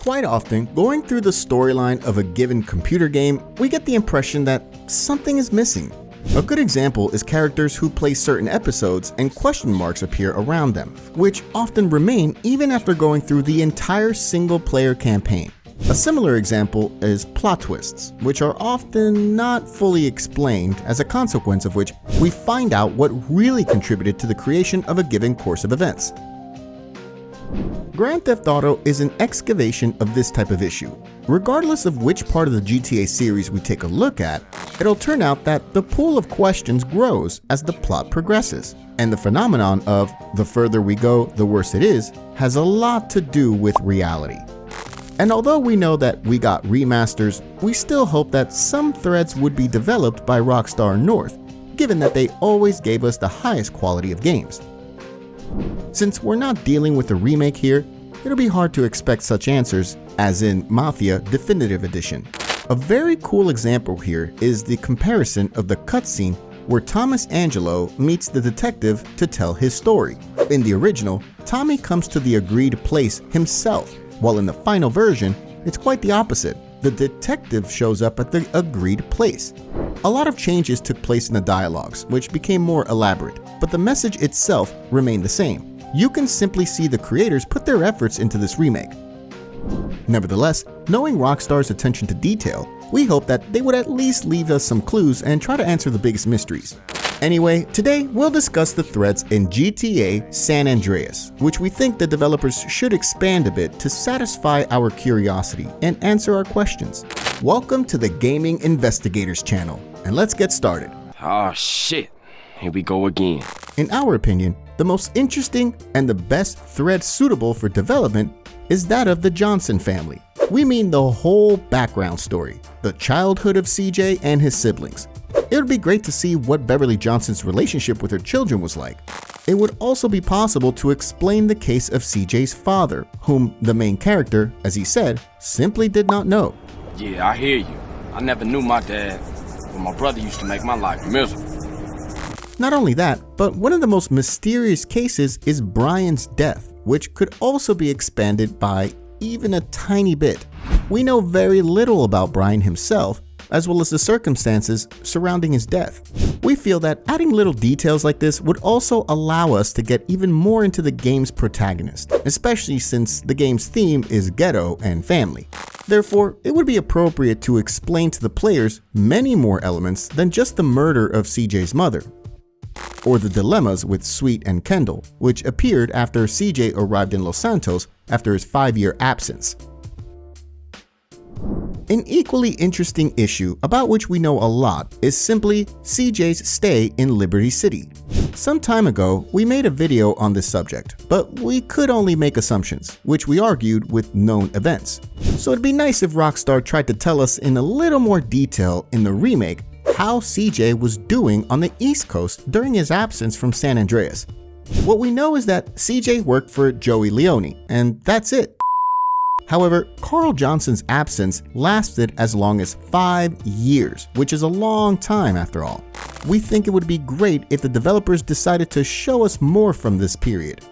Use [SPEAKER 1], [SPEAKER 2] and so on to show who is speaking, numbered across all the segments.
[SPEAKER 1] Quite often, going through the storyline of a given computer game, we get the impression that something is missing. A good example is characters who play certain episodes and question marks appear around them, which often remain even after going through the entire single-player campaign. A similar example is plot twists, which are often not fully explained, as a consequence of which we find out what really contributed to the creation of a given course of events. Grand Theft Auto is an excavation of this type of issue. Regardless of which part of the GTA series we take a look at, it'll turn out that the pool of questions grows as the plot progresses. And the phenomenon of the further we go, the worse it is, has a lot to do with reality. And although we know that we got remasters, we still hope that some threads would be developed by Rockstar North, given that they always gave us the highest quality of games. Since we're not dealing with a remake here, it'll be hard to expect such answers as in Mafia Definitive Edition. A very cool example here is the comparison of the cutscene where Thomas Angelo meets the detective to tell his story. In the original, Tommy comes to the agreed place himself, while in the final version, it's quite the opposite. The detective shows up at the agreed place. A lot of changes took place in the dialogues, which became more elaborate, but the message itself remained the same. You can simply see the creators put their efforts into this remake. Nevertheless, knowing Rockstar's attention to detail, we hope that they would at least leave us some clues and try to answer the biggest mysteries. Anyway, today we'll discuss the threads in GTA San Andreas, which we think the developers should expand a bit to satisfy our curiosity and answer our questions. Welcome to the Gaming Investigators channel, and let's get started.
[SPEAKER 2] Oh shit, here we go again.
[SPEAKER 1] In our opinion, the most interesting and the best thread suitable for development is that of the Johnson family. We mean the whole background story, the childhood of CJ and his siblings. It would be great to see what Beverly Johnson's relationship with her children was like. It would also be possible to explain the case of CJ's father, whom the main character, as he said, simply did not know.
[SPEAKER 2] Yeah, I hear you. I never knew my dad, but my brother used to make my life miserable.
[SPEAKER 1] Not only that, but one of the most mysterious cases is Brian's death, which could also be expanded by even a tiny bit. We know very little about Brian himself, as well as the circumstances surrounding his death. We feel that adding little details like this would also allow us to get even more into the game's protagonist, especially since the game's theme is ghetto and family. Therefore, it would be appropriate to explain to the players many more elements than just the murder of CJ's mother, or the dilemmas with Sweet and Kendall, which appeared after CJ arrived in Los Santos after his 5-year absence. An equally interesting issue about which we know a lot is simply CJ's stay in Liberty City. Some time ago, we made a video on this subject, but we could only make assumptions, which we argued with known events. So it'd be nice if Rockstar tried to tell us in a little more detail in the remake how CJ was doing on the East Coast during his absence from San Andreas. What we know is that CJ worked for Joey Leone, and that's it. However, Carl Johnson's absence lasted as long as 5 years, which is a long time after all. We think it would be great if the developers decided to show us more from this period.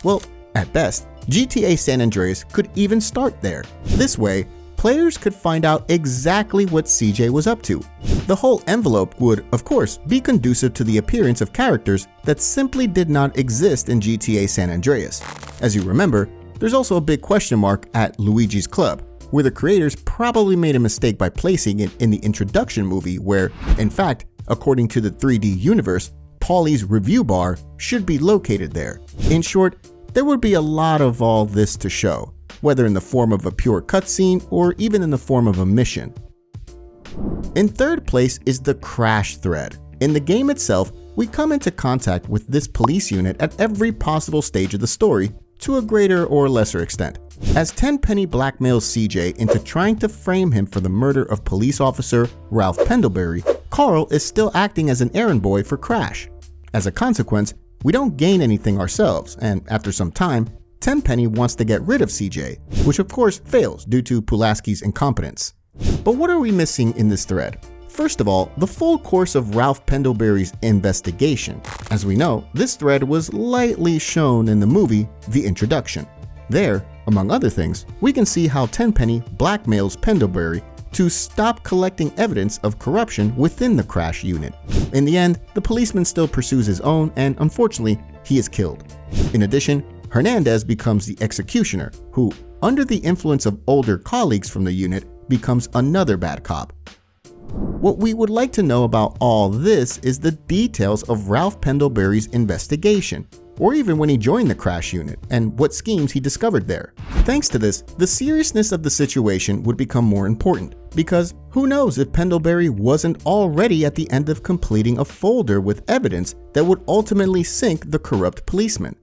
[SPEAKER 1] Well, at best, GTA San Andreas could even start there. This way, players could find out exactly what CJ was up to. The whole envelope would, of course, be conducive to the appearance of characters that simply did not exist in GTA San Andreas. As you remember, there's also a big question mark at Luigi's Club, where the creators probably made a mistake by placing it in the introduction movie where, in fact, according to the 3D universe, Paulie's review bar should be located there. In short, there would be a lot of all this to show, whether in the form of a pure cutscene or even in the form of a mission. In third place is the Crash thread. In the game itself, we come into contact with this police unit at every possible stage of the story, to a greater or lesser extent. As Tenpenny blackmails CJ into trying to frame him for the murder of police officer Ralph Pendlebury, Carl is still acting as an errand boy for Crash. As a consequence, we don't gain anything ourselves, and after some time, Tenpenny wants to get rid of CJ, which of course fails due to Pulaski's incompetence. But what are we missing in this thread? First of all, the full course of Ralph Pendlebury's investigation. As we know, this thread was lightly shown in the movie The Introduction. There, Among other things, we can see how Tenpenny blackmails Pendlebury to stop collecting evidence of corruption within the crash unit. In the end, the policeman still pursues his own, and unfortunately, he is killed. In addition, Hernandez becomes the executioner, who, under the influence of older colleagues from the unit, becomes another bad cop. What we would like to know about all this is the details of Ralph Pendlebury's investigation, or even when he joined the crash unit, and what schemes he discovered there. Thanks to this, the seriousness of the situation would become more important, because who knows if Pendlebury wasn't already at the end of completing a folder with evidence that would ultimately sink the corrupt policeman.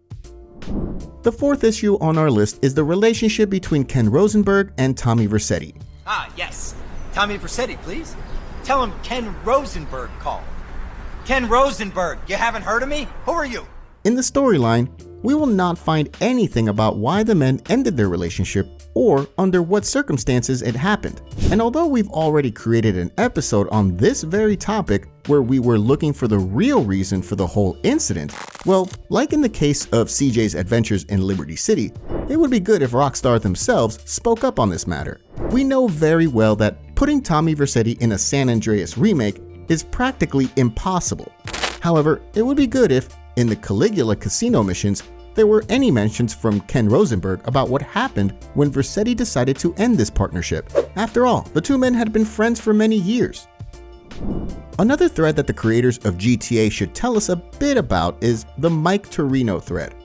[SPEAKER 1] The fourth issue on our list is the relationship between Ken Rosenberg and Tommy Vercetti.
[SPEAKER 3] Ah, yes. Tommy Vercetti, please. Tell him Ken Rosenberg called. Ken Rosenberg, you haven't heard of me? Who are you?
[SPEAKER 1] In the storyline, we will not find anything about why the men ended their relationship or under what circumstances it happened. And although we've already created an episode on this very topic where we were looking for the real reason for the whole incident, well, like in the case of CJ's adventures in Liberty City, it would be good if Rockstar themselves spoke up on this matter. We know very well that putting Tommy Vercetti in a San Andreas remake is practically impossible. However, it would be good if, in the Caligula casino missions, there were any mentions from Ken Rosenberg about what happened when Vercetti decided to end this partnership. After all, the two men had been friends for many years. Another thread that the creators of GTA should tell us a bit about is the Mike Torino thread.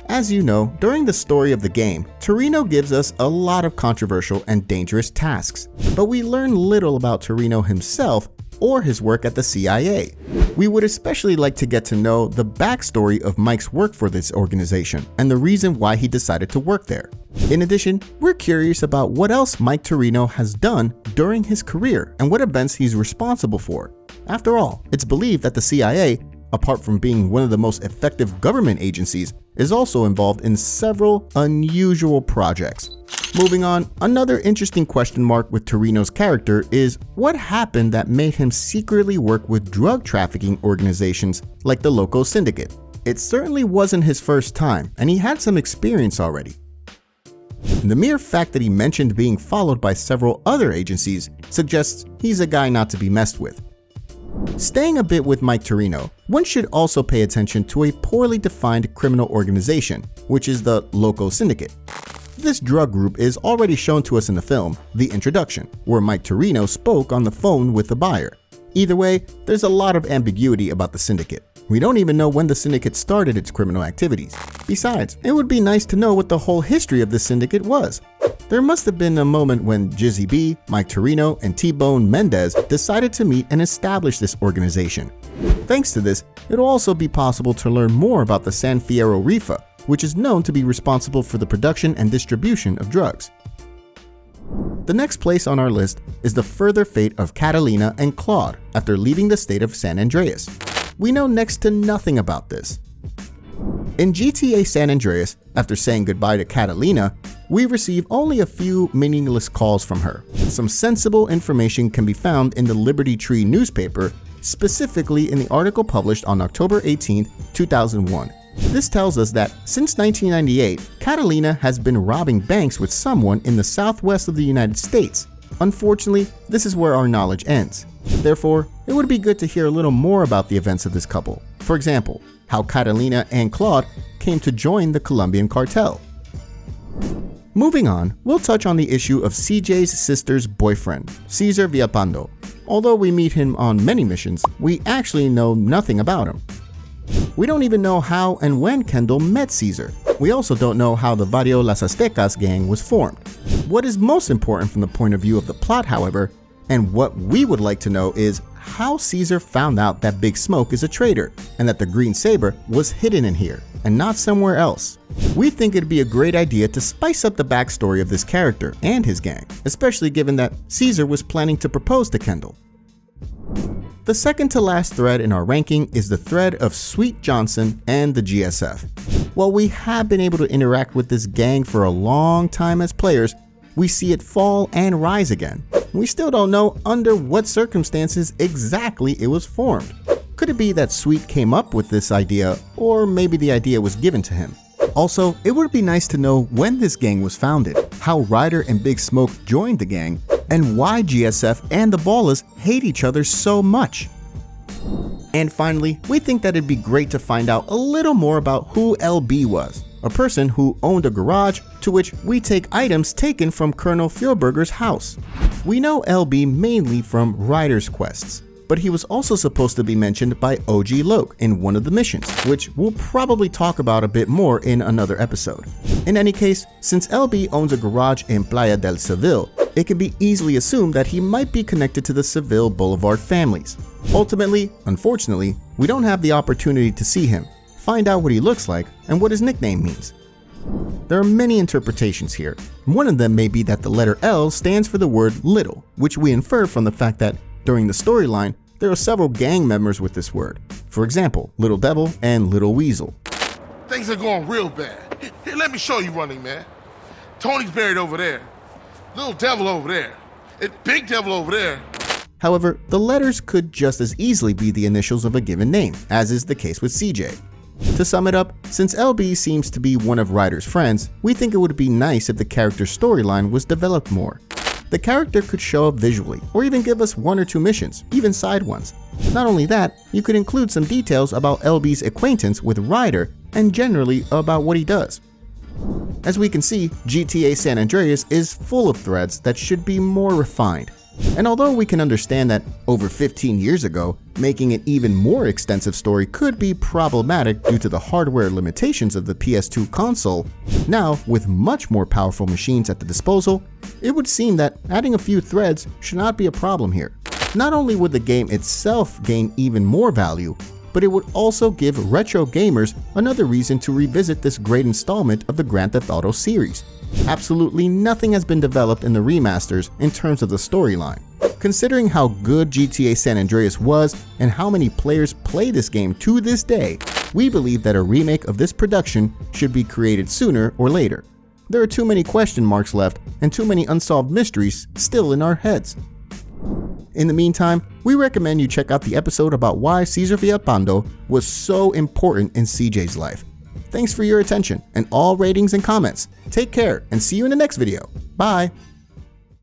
[SPEAKER 1] As you know, during the story of the game, Torino gives us a lot of controversial and dangerous tasks, but we learn little about Torino himself or his work at the CIA. We would especially like to get to know the backstory of Mike's work for this organization and the reason why he decided to work there. In addition, we're curious about what else Mike Torino has done during his career and what events he's responsible for. After all, it's believed that the CIA, apart from being one of the most effective government agencies, is also involved in several unusual projects. Moving on, another interesting question mark with Torino's character is what happened that made him secretly work with drug trafficking organizations like the Loco Syndicate. It certainly wasn't his first time, and he had some experience already. The mere fact that he mentioned being followed by several other agencies suggests he's a guy not to be messed with. Staying a bit with Mike Torino, one should also pay attention to a poorly defined criminal organization, which is the Loco Syndicate. This drug group is already shown to us in the film, The Introduction, where Mike Torino spoke on the phone with the buyer. Either way, there's a lot of ambiguity about the syndicate. We don't even know when the syndicate started its criminal activities. Besides, it would be nice to know what the whole history of this syndicate was. There must have been a moment when Jizzy B, Mike Torino, and T-Bone Mendez decided to meet and establish this organization. Thanks to this, it'll also be possible to learn more about the San Fierro Rifa, which is known to be responsible for the production and distribution of drugs. The next place on our list is the further fate of Catalina and Claude after leaving the state of San Andreas. We know next to nothing about this. In GTA San Andreas, after saying goodbye to Catalina, we receive only a few meaningless calls from her. Some sensible information can be found in the Liberty Tree newspaper, specifically in the article published on October 18, 2001. This tells us that since 1998, Catalina has been robbing banks with someone in the southwest of the United States. Unfortunately, this is where our knowledge ends. Therefore, it would be good to hear a little more about the events of this couple. For example, how Catalina and Claude came to join the Colombian cartel. Moving on, we'll touch on the issue of CJ's sister's boyfriend, Cesar Villalpando. Although we meet him on many missions, we actually know nothing about him. We don't even know how and when Kendall met Caesar. We also don't know how the Barrio Las Aztecas gang was formed. What is most important from the point of view of the plot, however, and what we would like to know is how Caesar found out that Big Smoke is a traitor and that the Green Saber was hidden in here and not somewhere else. We think it'd be a great idea to spice up the backstory of this character and his gang, especially given that Caesar was planning to propose to Kendall. The second to last thread in our ranking is the thread of Sweet Johnson and the GSF. While we have been able to interact with this gang for a long time as players, we see it fall and rise again. We still don't know under what circumstances exactly it was formed. Could it be that Sweet came up with this idea, or maybe the idea was given to him? Also, it would be nice to know when this gang was founded, how Ryder and Big Smoke joined the gang, and why GSF and the Ballas hate each other so much. And finally, we think that it'd be great to find out a little more about who LB was, a person who owned a garage to which we take items taken from Colonel Fjordberger's house. We know LB mainly from Ryder's quests, but he was also supposed to be mentioned by OG Loke in one of the missions, which we'll probably talk about a bit more in another episode. In any case, since LB owns a garage in Playa del Seville, it can be easily assumed that he might be connected to the Seville Boulevard families. Ultimately, unfortunately, we don't have the opportunity to see him, find out what he looks like, and what his nickname means. There are many interpretations here. One of them may be that the letter L stands for the word little, which we infer from the fact that during the storyline, there are several gang members with this word. For example, Little Devil and Little Weasel.
[SPEAKER 4] Things are going real bad. Here, let me show you Running Man. Tony's buried over there. Little Devil over there. And Big Devil over there.
[SPEAKER 1] However, the letters could just as easily be the initials of a given name, as is the case with CJ. To sum it up, since LB seems to be one of Ryder's friends, we think it would be nice if the character's storyline was developed more. The character could show up visually, or even give us 1 or 2 missions, even side ones. Not only that, you could include some details about LB's acquaintance with Ryder and generally about what he does. As we can see, GTA San Andreas is full of threads that should be more refined. And although we can understand that over 15 years ago, making an even more extensive story could be problematic due to the hardware limitations of the PS2 console, now with much more powerful machines at the disposal, it would seem that adding a few threads should not be a problem here. Not only would the game itself gain even more value, but it would also give retro gamers another reason to revisit this great installment of the Grand Theft Auto series. Absolutely nothing has been developed in the remasters in terms of the storyline. Considering how good GTA San Andreas was and how many players play this game to this day, we believe that a remake of this production should be created sooner or later. There are too many question marks left and too many unsolved mysteries still in our heads. In the meantime, we recommend you check out the episode about why Cesar Villalpando was so important in CJ's life. Thanks for your attention and all ratings and comments. Take care and see you in the next video. Bye!